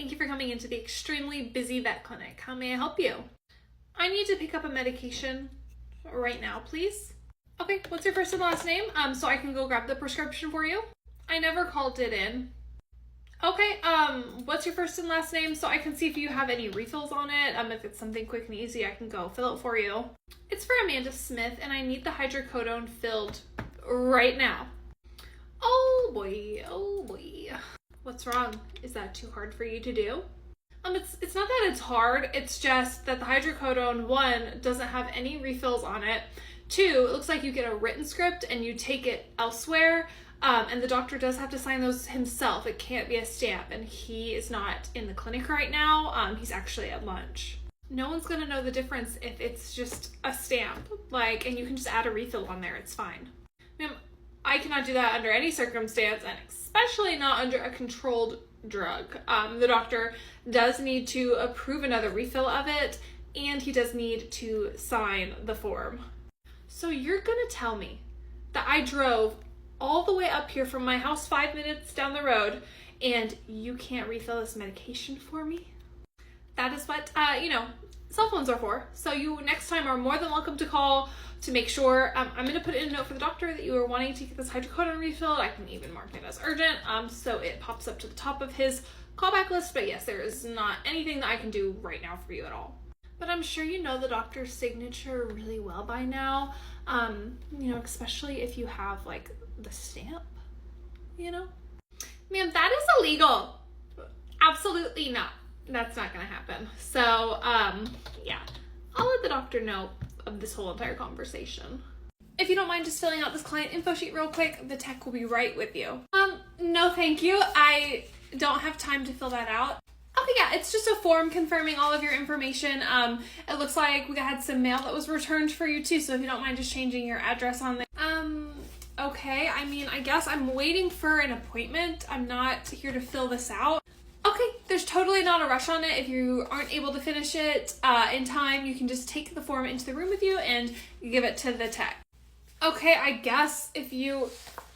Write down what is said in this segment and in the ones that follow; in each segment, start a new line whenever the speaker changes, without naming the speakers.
Thank you for coming into the extremely busy vet clinic. How may I help you? I need to pick up a medication right now, please. Okay, what's your first and last name? So I can go grab the prescription for you. I never called it in. Okay, what's your first and last name so I can see if you have any refills on it. If it's something quick and easy, I can go fill it for you. It's for Amanda Smith, and I need the hydrocodone filled right now. Oh boy, oh boy. What's wrong? Is that too hard for you to do? It's not that it's hard, it's just that the hydrocodone, 1, doesn't have any refills on it. 2, it looks like you get a written script and you take it elsewhere, and the doctor does have to sign those himself. It can't be a stamp, and he is not in the clinic right now. He's actually at lunch. No one's gonna know the difference if it's just a stamp, and you can just add a refill on there, it's fine. Ma'am, I cannot do that under any circumstance, and especially not under a controlled drug. The doctor does need to approve another refill of it, and he does need to sign the form. So you're gonna tell me that I drove all the way up here from my house 5 minutes down the road, and you can't refill this medication for me? That is what, cell phones are for. So you next time are more than welcome to call to make sure. I'm going to put in a note for the doctor that you are wanting to get this hydrocodone refilled. I can even mark it as urgent, so it pops up to the top of his callback list. But yes, there is not anything that I can do right now for you at all. But I'm sure you know the doctor's signature really well by now, especially if you have, the stamp, Ma'am, that is illegal. Absolutely not. That's not gonna happen. So, yeah, I'll let the doctor know of this whole entire conversation. If you don't mind just filling out this client info sheet real quick, the tech will be right with you. No thank you. I don't have time to fill that out. Okay, yeah, it's just a form confirming all of your information. It looks like we had some mail that was returned for you too, so if you don't mind just changing your address on there. Okay, I guess I'm waiting for an appointment. I'm not here to fill this out. Okay, there's totally not a rush on it. If you aren't able to finish it in time, you can just take the form into the room with you and give it to the tech. Okay, I guess if you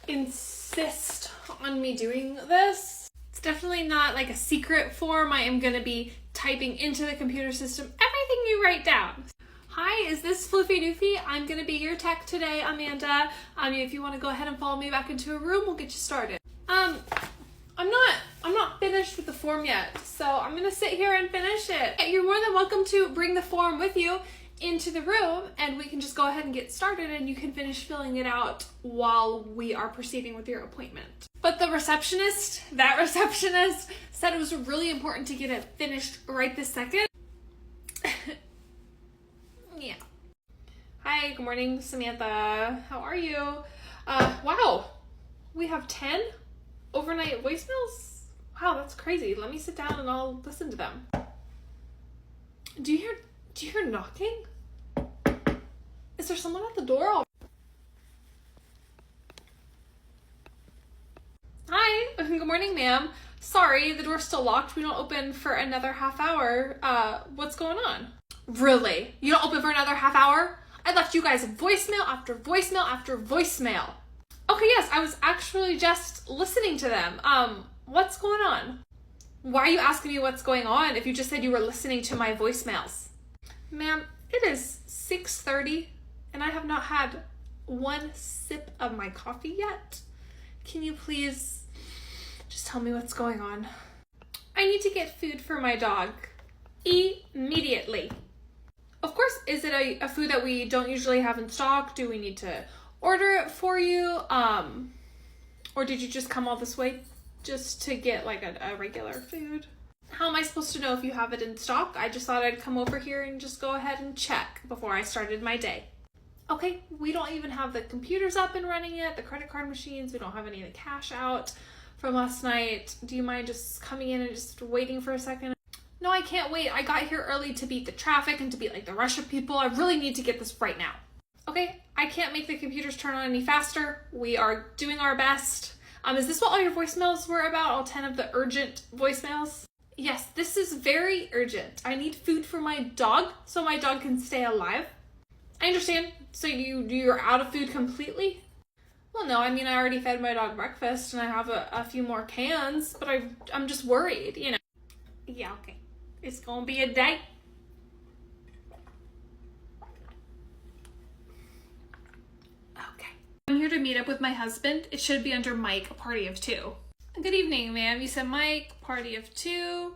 insist on me doing this. It's definitely not a secret form. I am going to be typing into the computer system everything you write down. Hi, is this Floofy Doofy? I'm going to be your tech today, Amanda. If you want to go ahead and follow me back into a room, we'll get you started. I'm not finished with the form yet, so I'm gonna sit here and finish it. You're more than welcome to bring the form with you into the room, and we can just go ahead and get started, and you can finish filling it out while we are proceeding with your appointment. But that receptionist said it was really important to get it finished right this second. Yeah. Hi, good morning, Samantha. How are you? Wow, we have 10 overnight voicemails? Wow, that's crazy. Let me sit down and I'll listen to them. Do you hear knocking? Is there someone at the door? Hi, good morning, ma'am. Sorry, the door's still locked. We don't open for another half hour. What's going on? Really? You don't open for another half hour? I left you guys voicemail after voicemail after voicemail. Okay, yes, I was actually just listening to them. What's going on? Why are you asking me what's going on if you just said you were listening to my voicemails? Ma'am, it is 6:30 and I have not had one sip of my coffee yet. Can you please just tell me what's going on? I need to get food for my dog immediately. Of course, is it a food that we don't usually have in stock? Do we need to order it for you? Or did you just come all this way just to get a regular food? How am I supposed to know if you have it in stock? I just thought I'd come over here and just go ahead and check before I started my day. Okay, we don't even have the computers up and running yet, the credit card machines. We don't have any of the cash out from last night. Do you mind just coming in and just waiting for a second? No, I can't wait. I got here early to beat the traffic and to beat the rush of people. I really need to get this right now. Okay, I can't make the computers turn on any faster. We are doing our best. Is this what all your voicemails were about? All 10 of the urgent voicemails? Yes, this is very urgent. I need food for my dog so my dog can stay alive. I understand. So you're out of food completely? Well, no, I already fed my dog breakfast and I have a few more cans, but I'm just worried, Yeah, okay. It's gonna be a date. Okay. I'm here to meet up with my husband. It should be under Mike, a party of 2. Good evening, ma'am. You said Mike, party of 2.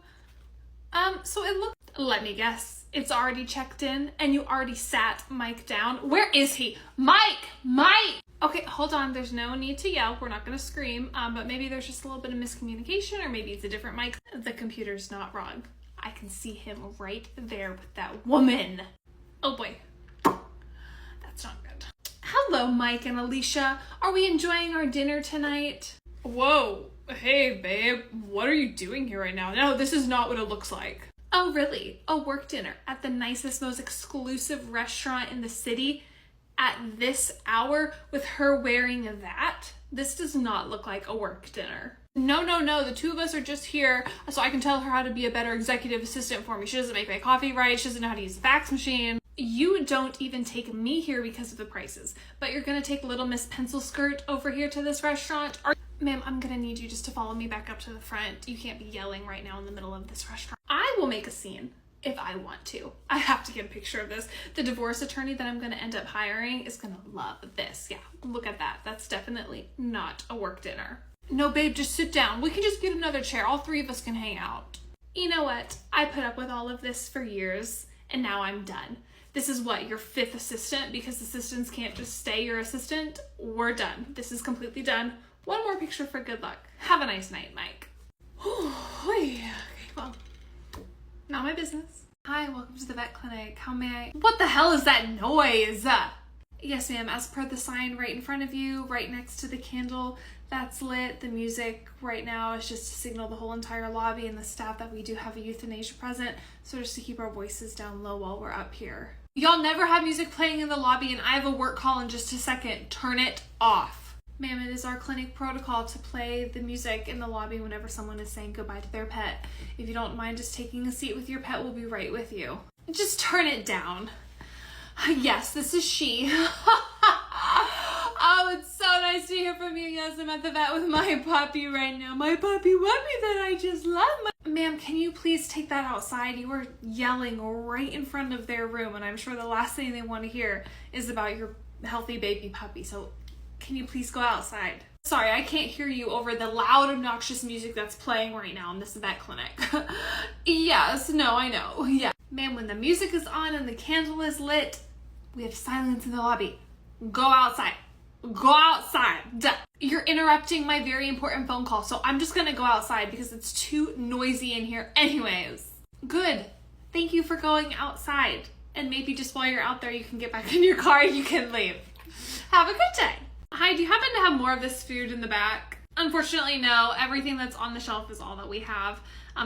So it looked, let me guess, it's already checked in and you already sat Mike down. Where is he? Mike! Mike! Okay, hold on. There's no need to yell. We're not going to scream, but maybe there's just a little bit of miscommunication, or maybe it's a different Mike. The computer's not wrong. I can see him right there with that woman. Oh boy. That's not good. Hello, Mike and Alicia. Are we enjoying our dinner tonight? Whoa. Hey, babe. What are you doing here right now? No, this is not what it looks like. Oh, really? A work dinner at the nicest, most exclusive restaurant in the city at this hour with her wearing that? This does not look like a work dinner. No. The 2 of us are just here so I can tell her how to be a better executive assistant for me. She doesn't make my coffee right. She doesn't know how to use the fax machine. You don't even take me here because of the prices, but you're gonna take little Miss Pencil Skirt over here to this restaurant? Ma'am, I'm gonna need you just to follow me back up to the front. You can't be yelling right now in the middle of this restaurant. I will make a scene if I want to. I have to get a picture of this. The divorce attorney that I'm gonna end up hiring is gonna love this. Yeah, look at that. That's definitely not a work dinner. No, babe, just sit down. We can just get another chair. All 3 of us can hang out. You know what? I put up with all of this for years, and now I'm done. This is what, your 5th assistant? Because assistants can't just stay your assistant? We're done. This is completely done. One more picture for good luck. Have a nice night, Mike. Okay, well, not my business. Hi, welcome to the vet clinic. How may I? What the hell is that noise? Yes, ma'am. As per the sign right in front of you, right next to the candle that's lit, the music right now is just to signal the whole entire lobby and the staff that we do have a euthanasia present. So just to keep our voices down low while we're up here. Y'all never have music playing in the lobby, and I have a work call in just a second. Turn it off. Ma'am, it is our clinic protocol to play the music in the lobby whenever someone is saying goodbye to their pet. If you don't mind just taking a seat with your pet, we'll be right with you. Just turn it down. Yes, this is she. Oh, it's so nice to hear from you. Yes, I'm at the vet with my puppy right now. My puppy that I just love. Ma'am, can you please take that outside? You were yelling right in front of their room, and I'm sure the last thing they want to hear is about your healthy baby puppy. So can you please go outside? Sorry, I can't hear you over the loud, obnoxious music that's playing right now in this vet clinic. Yes, no, I know. Yeah. Ma'am, when the music is on and the candle is lit, we have silence in the lobby. Go outside. Go outside. Duh. You're interrupting my very important phone call, so I'm just gonna go outside because it's too noisy in here anyways. Good. Thank you for going outside. And maybe just while you're out there, you can get back in your car and you can leave. Have a good day. Hi, do you happen to have more of this food in the back? Unfortunately, no. Everything that's on the shelf is all that we have.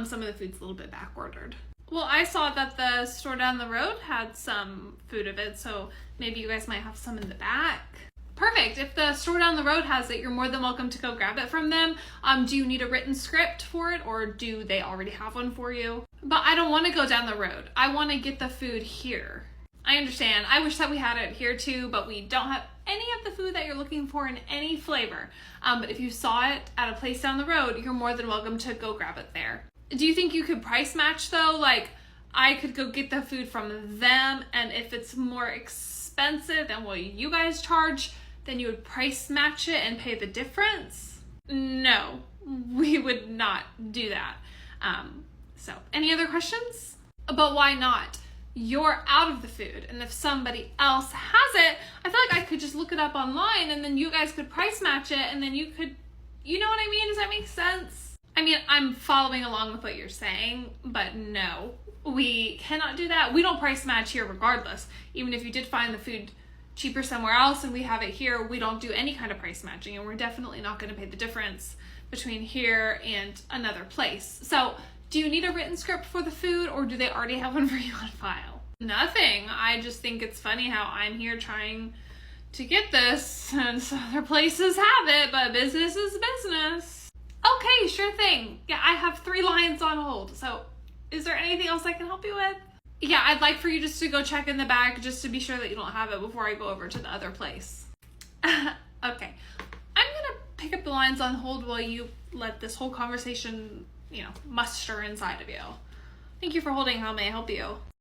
Some of the food's a little bit back ordered. Well, I saw that the store down the road had some food of it, so maybe you guys might have some in the back. Perfect. If the store down the road has it, you're more than welcome to go grab it from them. Do you need a written script for it, or do they already have one for you? But I don't want to go down the road. I want to get the food here. I understand. I wish that we had it here too, but we don't have any of the food that you're looking for in any flavor. But if you saw it at a place down the road, you're more than welcome to go grab it there. Do you think you could price match though? Like, I could go get the food from them, and if it's more expensive than what you guys charge, then you would price match it and pay the difference? No, we would not do that. So any other questions? But why not? You're out of the food, and if somebody else has it, I feel like I could just look it up online, and then you guys could price match it, and then you could, you know what I mean? Does that make sense? I mean, I'm following along with what you're saying, but no, we cannot do that. We don't price match here regardless. Even if you did find the food cheaper somewhere else and we have it here, we don't do any kind of price matching, and we're definitely not going to pay the difference between here and another place. So do you need a written script for the food, or do they already have one for you on file? Nothing. I just think it's funny how I'm here trying to get this and some other places have it, but business is business. Okay, sure thing. Yeah, I have 3 lines on hold. So is there anything else I can help you with? Yeah, I'd like for you just to go check in the back just to be sure that you don't have it before I go over to the other place. Okay. I'm gonna pick up the lines on hold while you let this whole conversation muster inside of you. Thank you for holding. How may I help you?